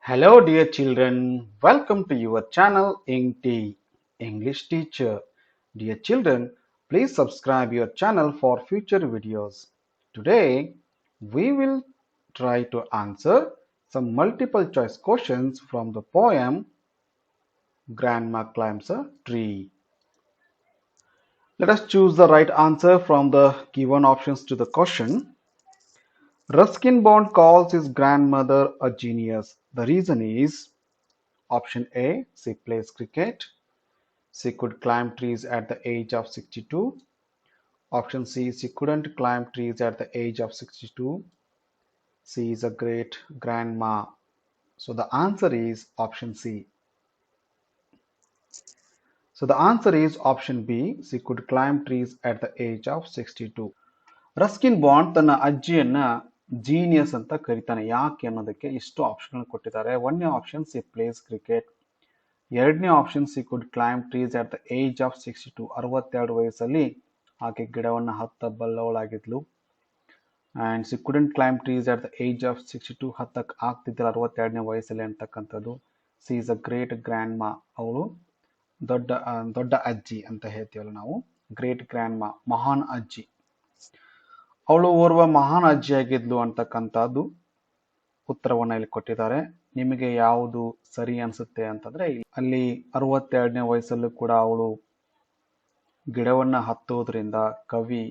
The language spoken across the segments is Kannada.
Hello, dear children. Welcome to your channel IngT English Teacher. Dear children, please subscribe your channel for future videos. Today, we will try to answer some multiple choice questions from the poem Grandma Climbs a Tree. Let us choose the right answer from the given options to the question. Ruskin Bond calls his grandmother a genius. The reason is option A, she plays cricket. She could climb trees at the age of 62. Option C, she couldn't climb trees at the age of 62. She is a great grandma. So the answer is option C. So the answer is option B. She could climb trees at the age of 62. Ruskin bond ತನ್ನ ಅಜ್ಜಿಯನ್ನ ಜೀನಿಯಸ್ ಅಂತ ಕರೀತಾನೆ. ಯಾಕೆ ಅನ್ನೋದಕ್ಕೆ ಇಷ್ಟು ಆಪ್ಷನ್ ಕೊಟ್ಟಿದ್ದಾರೆ. ಒಂದನೇ ಆಪ್ಷನ್ ಸಿ ಪ್ಲೇಸ್ ಕ್ರಿಕೆಟ್. ಎರಡನೇ option she could climb trees at the age of 62. 62 ವಯಸ್ಸಲ್ಲಿ ಆಕೆ ಗಿಡವನ್ನು ಹತ್ತಬಲ್ಲವಳಾಗಿದ್ಲು. And she couldn't climb trees at the age of 62. ಹತ್ತಕ್ಕೆ ಆಗ್ತಿದ್ದಿಲ್ಲ 62ನೇ ವಯಸ್ಸಲ್ಲಿ ಅಂತಕ್ಕಂಥದ್ದು. She is a great grandma. ಅವಳು ದೊಡ್ಡ ಅಜ್ಜಿ ಅಂತ ಹೇಳ್ತೀವಲ್ಲ ನಾವು. ಗ್ರೇಟ್ ಗ್ರ್ಯಾಂಡ್ ಮಾ, ಮಹಾನ್ ಅಜ್ಜಿ. ಅವಳು ಓರ್ವ ಮಹಾನ್ ಅಜ್ಜಿಯಾಗಿದ್ಲು ಅಂತಕ್ಕಂಥದ್ದು ಉತ್ತರವನ್ನು ಇಲ್ಲಿ ಕೊಟ್ಟಿದ್ದಾರೆ. ನಿಮಗೆ ಯಾವುದು ಸರಿ ಅನ್ಸುತ್ತೆ ಅಂತಂದ್ರೆ, ಅಲ್ಲಿ 62ನೇ ವಯಸ್ಸಲ್ಲೂ ಕೂಡ ಅವಳು ಗಿಡವನ್ನ ಹತ್ತುವುದರಿಂದ ಕವಿ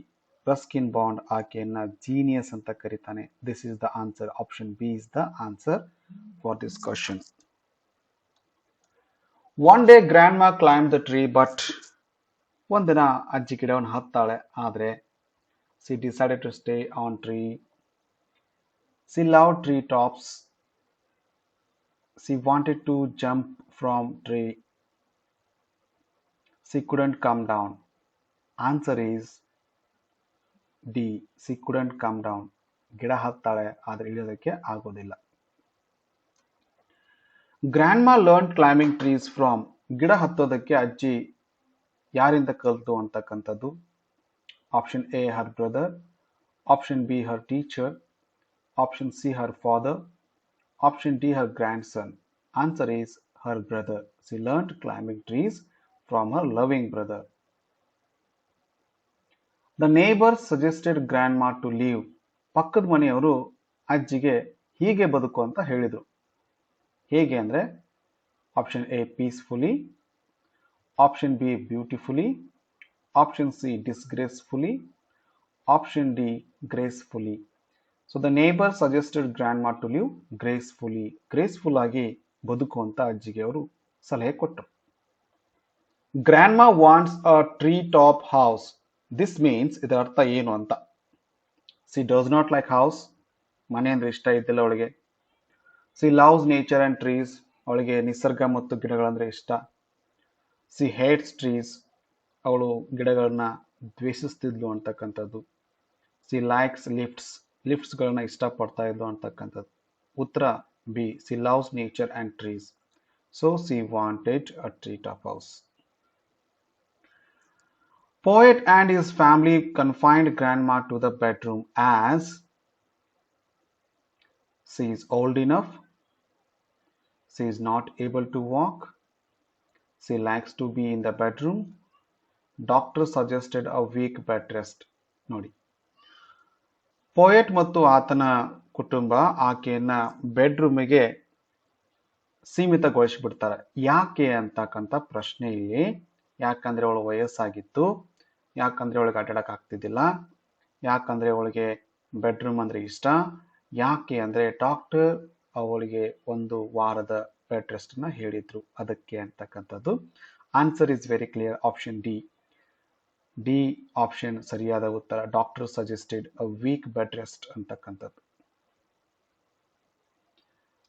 ರಸ್ಕಿನ್ ಬಾಂಡ್ ಆಕೆಯನ್ನ ಜೀನಿಯಸ್ ಅಂತ ಕರೀತಾನೆ. This is the answer. Option B is the answer for this question. One day grandma climb the tree, but ಒಂದಿನ ಅಜ್ಜಿ ಗಿಡವನ್ನು ಹತ್ತಾಳೆ. ಆದ್ರೆ she decided to stay on tree. She loved tree tops. She wanted to jump from tree. She couldn't come down. Answer is D. She couldn't come down. ಗಿಡ ಹತ್ತಾಳೆ ಆದ್ರೆ ಇಳಿಯೋದಕ್ಕೆ ಆಗೋದಿಲ್ಲ. Grandma learn climbing trees from. ಗಿಡ ಹತ್ತೋದಕ್ಕೆ ಅಜ್ಜಿ ಯಾರಿಂದ ಕಲಿತು ಅಂತಕ್ಕಂಥದ್ದು. Option A, her brother. Option B, her teacher. Option C, her father. Option D, her grandson. Answer is her brother. She learned climbing trees from her loving brother. The neighbors suggested grandma to leave. ಪಕ್ಕದ ಮನೆಯವರು ಅಜ್ಜಿಗೆ ಹೀಗೆ ಬದುಕು ಅಂತ ಹೇಳಿದರು. ಹೇಗೆ ಅಂದರೆ option A peacefully, option B beautifully, option C disgracefully, option D gracefully. So the neighbour suggested grandma to live gracefully. Graceful ಆಗಿ ಬದುಕು ಅಂತ ಅಜ್ಜಿಗೆ ಅವರು ಸಲಹೆ ಕೊಟ್ಟರು. Grandma wants a tree top house. This means ಇದರ ಅರ್ಥ ಏನು ಅಂತ. She does not like house. ಮನೆ ಅಂದ್ರೆ ಇಷ್ಟ ಇದ್ದಿಲ್ಲ ಅವಳಿಗೆ. She loves nature and trees. ಅವಳಿಗೆ ನಿಸರ್ಗ ಮತ್ತು ಗಿಡಗಳಂದ್ರೆ ಇಷ್ಟ. She hates trees. ಅವಳು ಗಿಡಗಳನ್ನ ದ್ವೇಷಿಸ್ತಿದ್ಲು ಅಂತಕ್ಕಂಥದ್ದು. C likes lifts. ಲಿಫ್ಟ್ಸ್ಗಳನ್ನ ಇಷ್ಟಪಡ್ತಾ ಇದ್ಲು ಅಂತಕ್ಕಂಥದ್ದು. ಉತ್ತರ B. C loves nature and trees. So C wanted a tree top house. Poet and his family confined grandma to the bedroom as she is old enough, she is not able to walk, she likes to be in the bedroom, doctor suggested a week bed rest. ನೋಡಿ, ಪೋಯೆಟ್ ಮತ್ತು ಆತನ ಕುಟುಂಬ ಆಕೆಯನ್ನ ಬೆಡ್ರೂಮಿಗೆ ಸೀಮಿತಗೊಳಿಸಿಬಿಡ್ತಾರೆ. ಯಾಕೆ ಅಂತಕ್ಕಂಥ ಪ್ರಶ್ನೆ ಇಲ್ಲಿ. ಯಾಕಂದ್ರೆ ಅವಳು ವಯಸ್ಸಾಗಿತ್ತು, ಯಾಕಂದ್ರೆ ಅವಳಿಗೆ ಅಡ್ಡಾಡಕ್ ಆಗ್ತಿದ್ದಿಲ್ಲ, ಯಾಕಂದ್ರೆ ಅವಳಿಗೆ ಬೆಡ್ರೂಮ್ ಅಂದ್ರೆ ಇಷ್ಟ, ಯಾಕೆ ಅಂದ್ರೆ ಡಾಕ್ಟರ್ ಅವಳಿಗೆ 1 ವಾರದ ಬೆಡ್ ರೆಸ್ಟ್ ನ ಹೇಳಿದ್ರು ಅದಕ್ಕೆ ಅಂತಕ್ಕಂಥದ್ದು. Answer is very clear. Option D. D option ಸರಿಯಾದ ಉತ್ತರ. Doctor suggested a week bed rest ಅಂತಕ್ಕಂಥದ್ದು.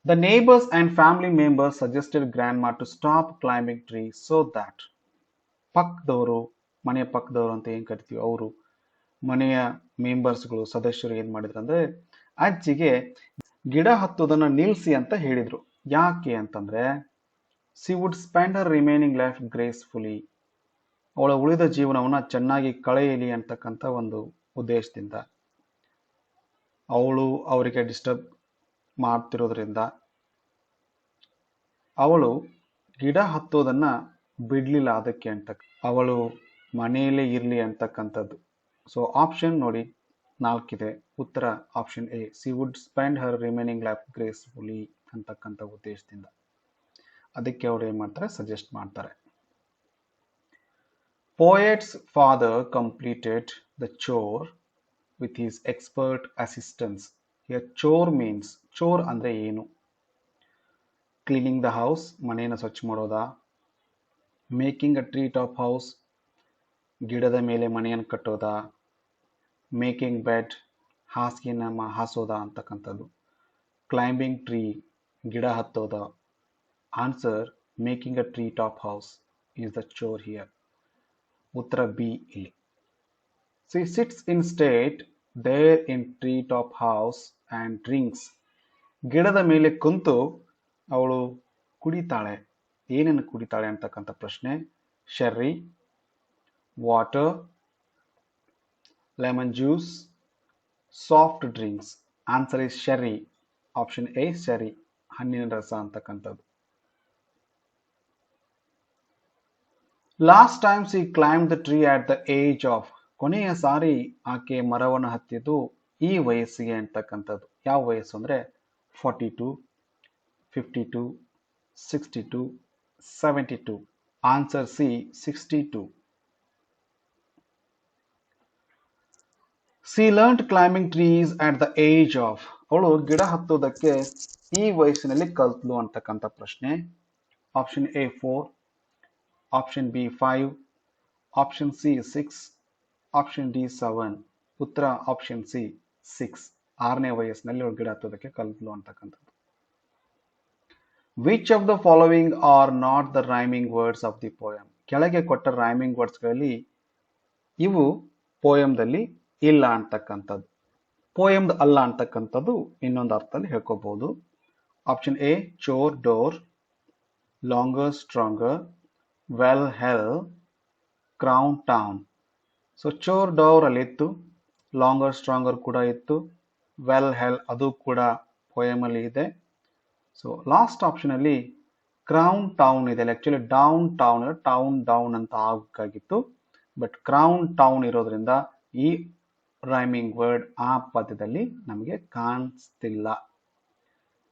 The neighbors and family members suggested grandma to stop climbing trees so that. ಪಕ್ಕದವರು, ಮನೆಯ ಪಕ್ಕದವರು ಅಂತ ಏನ್ ಕರಿತೀವಿ, ಅವರು ಮನೆಯ ಮೆಂಬರ್ಸ್ಗಳು, ಸದಸ್ಯರು ಏನ್ ಮಾಡಿದ್ರು ಅಂದ್ರೆ ಅಜ್ಜಿಗೆ ಗಿಡ ಹತ್ತೋದನ್ನ ನಿಲ್ಲಿಸಿ ಅಂತ ಹೇಳಿದ್ರು. ಯಾಕೆ ಅಂತಂದ್ರೆ ಸಿ ವುಡ್ ಸ್ಪೆಂಡ್ ಹರ್ ರಿಮೈನಿಂಗ್ ಲೈಫ್ ಗ್ರೇಸ್ಫುಲಿ. ಅವಳ ಉಳಿದ ಜೀವನವನ್ನ ಚೆನ್ನಾಗಿ ಕಳೆಯಲಿ ಅಂತಕ್ಕಂಥ ಒಂದು ಉದ್ದೇಶದಿಂದ. ಅವಳು ಅವರಿಗೆ ಡಿಸ್ಟರ್ಬ್ ಮಾಡ್ತಿರೋದ್ರಿಂದ ಅವಳು ಗಿಡ ಹತ್ತೋದನ್ನ ಬಿಡ್ಲಿಲ್ಲ ಅದಕ್ಕೆ ಅಂತ. ಅವಳು ಮನೆಯಲ್ಲೇ ಇರಲಿ ಅಂತಕ್ಕಂಥದ್ದು. ಸೊ ಆಪ್ಷನ್ ನೋಡಿ 4 ಇದೆ. ಉತ್ತರ option A, C wood spend Har remaining life gracefully ಅಂತಕ್ಕಂಥ ಉದ್ದೇಶದಿಂದ. ಅದಕ್ಕೆ ಅವ್ರು ಏನ್ ಮಾಡ್ತಾರೆ, ಸಜೆಸ್ಟ್ ಮಾಡ್ತಾರೆ. Poet's father completed the chore with his expert assistance. Here chore means, chore ಅಂದ್ರೆ ಏನು? ಕ್ಲೀನಿಂಗ್ ದ ಹೌಸ್, ಮನೆಯನ್ನು ಸ್ವಚ್ಛ ಮಾಡೋದಾ? Making a tree top house, ಗಿಡದ ಮೇಲೆ ಮನೆಯನ್ನು ಕಟ್ಟೋದಾ? ಮೇಕಿಂಗ್ ಬೆಡ್, ಹಾಸಿಗೆನ ಹಾಸೋದಾ ಅಂತಕ್ಕಂಥದ್ದು. ಕ್ಲೈಂಬಿಂಗ್ ಟ್ರೀ, ಗಿಡ ಹತ್ತೋದ. Answer, making a tree top house is the chore here. ಉತ್ತರ ಬಿ ಇಲ್ಲಿ. She sits instead there in tree-top house and drinks. ಗಿಡದ ಮೇಲೆ ಕುಂತು ಅವಳು ಕುಡಿತಾಳೆ. ಏನನ್ನು ಕುಡಿತಾಳೆ ಅಂತಕ್ಕಂಥ ಪ್ರಶ್ನೆ. Sherry, water, lemon juice, soft drinks. Answer is sherry. Option A sherry, ಹಣ್ಣಿನ ರಸ ಅಂತಕ್ಕಂಥದ್ದು. Last time she climbed the tree at the age of. ಕೊನೆಯ ಸಾರಿ ಆಕೆ ಮರವನ್ನು ಹತ್ತಿದ್ದು ಈ ವಯಸ್ಸಿಗೆ ಅಂತಕ್ಕಂಥದ್ದು. ಯಾವ ವಯಸ್ಸು ಅಂದ್ರೆ 42, 52, 62, 72. Answer C 62. She learned climbing trees at the age of. ಅವಳು ಗಿಡ ಹತ್ತೋದಕ್ಕೆ ಈ ವಯಸ್ಸಿನಲ್ಲಿ ಕಲ್ತ್ಲು ಅಂತಕ್ಕಂಥ ಪ್ರಶ್ನೆ. Option A 4, option B 5, option C 6, option D 7. ಉತ್ತರ ಆಪ್ಷನ್ ಸಿ 6. 6ನೇ ವಯಸ್ಸಿನಲ್ಲಿ ಅವಳು ಗಿಡ ಹತ್ತೋದಕ್ಕೆ ಕಲ್ತ್ಲು ಅಂತಕ್ಕಂಥದ್ದು. Which of the following are not the rhyming words of the poem. ಕೆಳಗೆ ಕೊಟ್ಟ ರೈಮಿಂಗ್ ವರ್ಡ್ಸ್ಗಳಲ್ಲಿ ಇವು ಪೋಯಮ್ದಲ್ಲಿ ಇಲ್ಲ ಅಂತಕ್ಕಂಥದ್ದು. ಪೋಯಮ್ದು ಅಲ್ಲ ಅಂತಕ್ಕಂಥದ್ದು ಇನ್ನೊಂದು ಅರ್ಥದಲ್ಲಿ ಹೇಳ್ಕೋಬಹುದು. Option A chore door, longer stronger, well hell, crown town. So chore door ಅಲ್ಲಿ ಇತ್ತು, ಲಾಂಗರ್ ಸ್ಟ್ರಾಂಗರ್ ಕೂಡ ಇತ್ತು, ವೆಲ್ ಹೆಲ್ ಅದು ಕೂಡ ಪೋಯಮ್ ಅಲ್ಲಿ ಇದೆ. ಸೊ ಲಾಸ್ಟ್ ಆಪ್ಷನ್ ಅಲ್ಲಿ ಕ್ರೌನ್ ಟೌನ್ ಇದೆ. Actually down town, town down ಅಂತ ಆಗಬೇಕಾಗಿತ್ತು, ಬಟ್ ಕ್ರೌನ್ ಟೌನ್ ಇರೋದ್ರಿಂದ ಈ ರೈಮಿಂಗ್ ವರ್ಡ್ ಆ ಪದ್ಯದಲ್ಲಿ ನಮಗೆ ಕಾಣಿಸ್ತಿಲ್ಲ.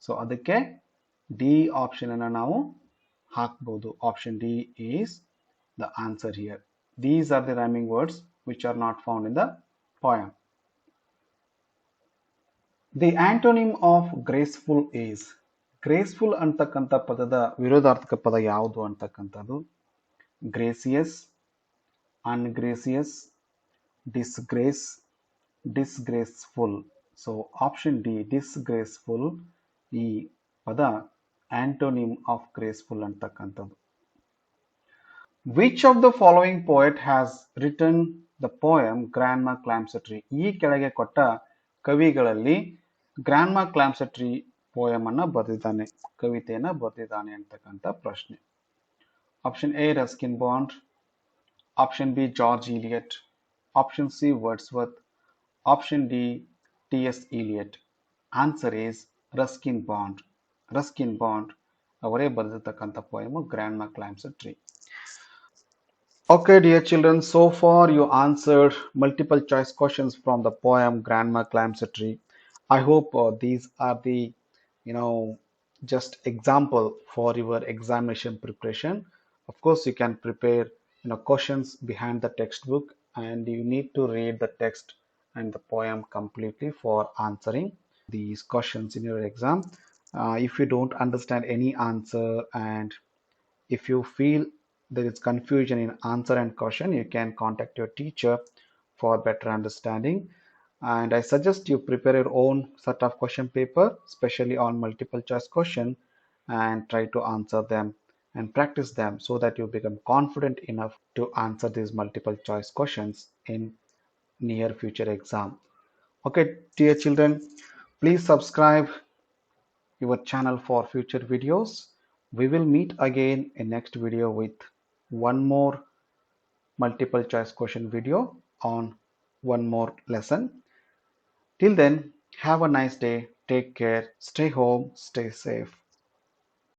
ಸೊ ಅದಕ್ಕೆ ಡಿ ಆಪ್ಷನ್ ಅನ್ನು ನಾವು ಹಾಕಬಹುದು. Option D is the answer here. These are the rhyming words which are not found in the poem. The antonym of graceful is. graceful ಅಂತಕ್ಕಂಥ ಪದದ ವಿರೋಧಾರ್ಥಕ ಪದ ಯಾವುದು ಅಂತಕ್ಕಂಥದ್ದು. Gracious, ungracious, disgrace, disgraceful. So option D disgraceful ಈ ಪದ ಆಂಟೋನಿಮ್ ಆಫ್ ಗ್ರೇಸ್ಫುಲ್ ಅಂತಕ್ಕಂಥದ್ದು. Which of the following poet has written the poem Grandma Climbs a Tree? ಈ ಕೆಳಗೆ ಕೊಟ್ಟ ಕವಿಗಳಲ್ಲಿ grandma climbs a tree poem ಅನ್ನ ಬರೆದಿದ್ದಾನೆ, ಕವಿತೆಯನ್ನ ಬರೆದಿದ್ದಾನೆ ಅಂತಕ್ಕಂಥ ಪ್ರಶ್ನೆ. Option A Ruskin Bond, option B George Eliot, option C Wordsworth, option D T S Eliot. Answer is Ruskin Bond. Ruskin Bond ಅವರೇ ಬರೆದಿರ್ತಕ್ಕಂಥ poem grandma climbs a tree. Okay, dear children, so far you answered multiple choice questions from the poem Grandma Climbs a Tree. I hope these are the, just example for your examination preparation. Of course, you can prepare, questions behind the textbook, and you need to read the text and the poem completely for answering these questions in your exam. If you don't understand any answer, and if you feel there is confusion in answer and question, you can contact your teacher for better understanding. And I suggest you prepare your own set of question paper, especially on multiple choice question, and try to answer them and practice them so that you become confident enough to answer these multiple choice questions in near future exam. Okay, dear children, please subscribe your channel for future videos. We will meet again in next video with one more multiple choice question video on one more lesson. Till then, have a nice day, take care, stay home, stay safe.